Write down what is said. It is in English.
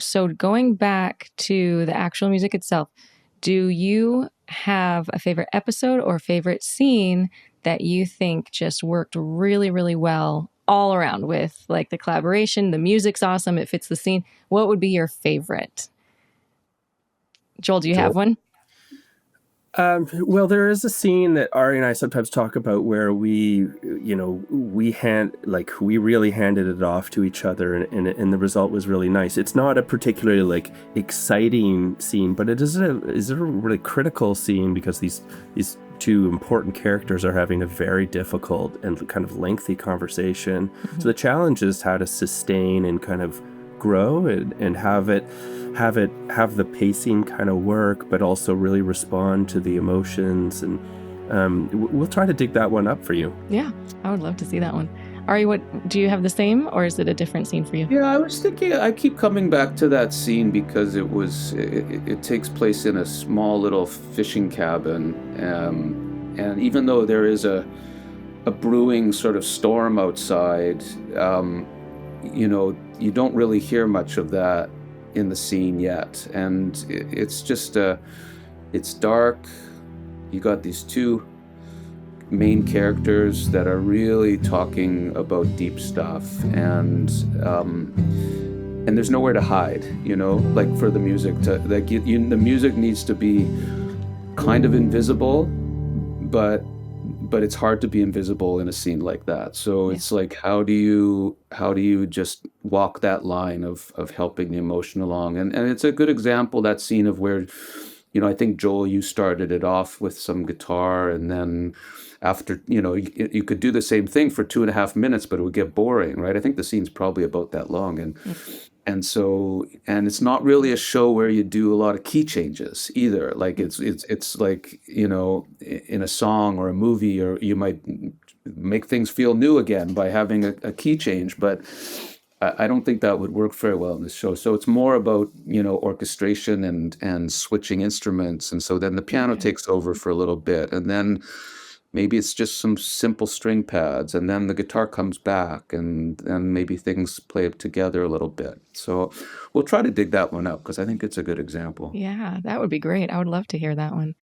So going back to the actual music itself, do you have a favorite episode or favorite scene that you think just worked really, really well all around with like the collaboration, the music's awesome, it fits the scene? What would be your favorite? Joel, do you have Joel? one? Well, there is a scene that Ari and I sometimes talk about where we really handed it off to each other, and the result was really nice. It's not a particularly like exciting scene, but it is a really critical scene because these two important characters are having a very difficult and kind of lengthy conversation. Mm-hmm. So the challenge is how to sustain and kind of grow and have the pacing kind of work, but also really respond to the emotions. And we'll try to dig that one up for you. Yeah, I would love to see that one. Ari, what do you have the same, or is it a different scene for you? Yeah, I was thinking, I keep coming back to that scene because it takes place in a small little fishing cabin. And even though there is a brewing sort of storm outside, you don't really hear much of that in the scene yet. And it's just, it's dark. You got these two main characters that are really talking about deep stuff, and there's nowhere to hide, like for the music to, like the music needs to be kind of invisible, but it's hard to be invisible in a scene like that. So it's like, how do you just walk that line of helping the emotion along? And it's a good example, that scene of where, I think, Joel, you started it off with some guitar, and then after, you could do the same thing for 2.5 minutes, but it would get boring, right? I think the scene's probably about that long. And so, and it's not really a show where you do a lot of key changes either. Like it's like, in a song or a movie, or you might make things feel new again by having a key change, but I don't think that would work very well in this show. So it's more about, orchestration and switching instruments. And so then the piano takes over for a little bit, and then maybe it's just some simple string pads, and then the guitar comes back, and maybe things play together a little bit. So we'll try to dig that one up because I think it's a good example. Yeah, that would be great. I would love to hear that one.